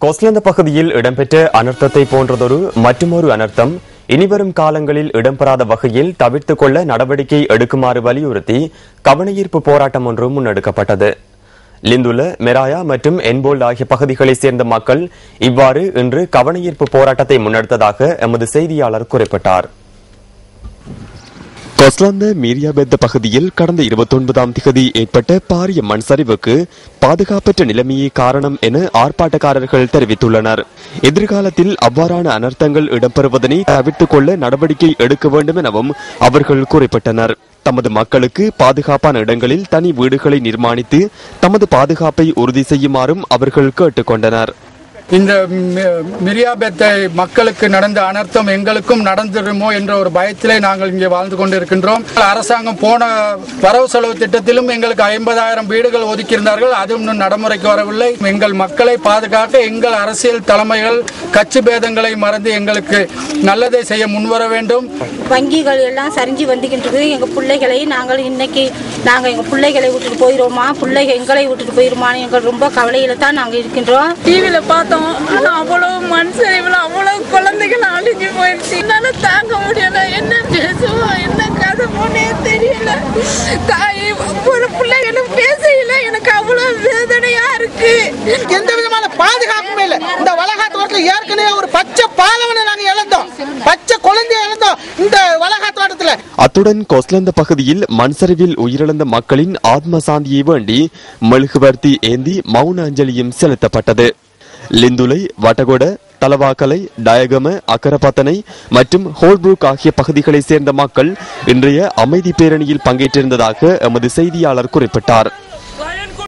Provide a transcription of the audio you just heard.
கொஸ்லந்த பகுதியில் இடம்பெற்ற அனர்த்தத்தை போன்றதொரு மற்றுமொரு அனர்த்தம் இனிவரும் காலங்களில் இடம்பெறாத வகையில் தவிர்த்துக் கொள்ள நடவடிக்கை எடுக்குமாறு வலியுறுத்தி கவனஈர்ப்பு போராட்டம் ஒன்று முன்னெடுக்கப்பட்டது. லிந்துல, மெராயா மற்றும் என்போல் ஆகிய பகுதிகளைச் சேர்ந்த மக்கள் இவ்வாறு இன்று கவனஈர்ப்பு போராட்டத்தை முன்னெடுத்ததாக எமது செய்தியாளர் குறிப்பிட்டார். கொஸ்லந்த மீரியாபெத்த பகுதியில் கடந்த 29ஆம் திகதி ஏற்பட்ட பாரிய மண் சரிவுக்கு பாதுகாப்பற்ற நிலைமையே காரணம் என ஆர்ப்பாட்டக்காரர்கள் தெரிவித்துள்ளனர். எதிர்காலத்தில் அவ்வாறான அனர்த்தங்கள் இடம்பெறுவதனை தவிர்த்துக் கொள்ள நடவடிக்கை எடுக்க வேண்டும் எனவும் அவர்கள் குறிப்பிட்டனர். தமது மக்களுக்கு பாதுகாப்பான இடங்களில் தனி வீடுகளை நிர்மாணித்து தமது பாதுகாப்பை உறுதி செய்யுமாறும் அவர்கள் கேட்டுக்கொண்டனர். இந்த மிரியாபெத்தை மக்களுக்கு நடந்த அனர்த்தம் எங்களுக்கும் நடந்துருமோ என்ற ஒரு பயத்திலே நாங்கள் இங்கே வாழ்ந்து கொண்டிருக்கின்றோம். அரசாங்கம் போன வரவு செலவு திட்டத்திலும் எங்களுக்கு 50,000 வீடுகள் ஒதுக்கியிருந்தார்கள். அதுவும் இன்னும் நடைமுறைக்கு வரவில்லை. எங்கள் மக்களை பாதுகாக்க எங்கள் அரசியல் தலைமைகள் கட்சி பேதங்களை மறந்து எங்களுக்கு நல்லதை செய்ய முன்வர வேண்டும். வங்கிகள் எல்லாம் சரிஞ்சு வந்துகின்றது. எங்கள் பிள்ளைகளை நாங்கள் எங்கள் பிள்ளைகளை விட்டுட்டு போயிடுவோமா, பிள்ளைகள் எங்களை விட்டுட்டு போயிருமான்னு எங்கள் ரொம்ப கவலையில தான் நாங்கள் இருக்கின்றோம். டிவியில பார்த்தோம், அவ்வளவு மண் சரிவுல அவ்வளவு குழந்தைகள் அழிஞ்சு போயிடுச்சு. என்னால தாங்க முடியல. என்ன பேசுவோம், என்ன கதை போனே தெரியல. தாய் ஒரு பிள்ளைகளை பேசல. எனக்கு அவ்வளவு வேதனையா இருக்கு. எந்த விதமான பாதுகாப்புமே இல்லை. இந்த வளகாத்தோட்டத்தில் ஏற்கனவே ஒரு பச்சை பாலவனை நாங்க இழந்தோம், பச்சை குழந்தைய இழந்தோம் இந்த வளகாத்தோட்டத்தில். அத்துடன் கொஸ்லந்த பகுதியில் மண் சரிவில் உயிரிழந்த மக்களின் ஆத்ம சாந்தியை வேண்டி மெழுகுவர்த்தி ஏந்தி மௌன அஞ்சலியும் செலுத்தப்பட்டது. லிந்துலை, வட்டகொட, தலவாக்கலை, டயகம, அக்கரப்பத்தனை மற்றும் ஹோல்புரூக் ஆகிய பகுதிகளைச் சேர்ந்த மக்கள் இன்றைய அமைதி பேரணியில் பங்கேற்றிருந்ததாக எமது செய்தியாளர் குறிப்பிட்டார்.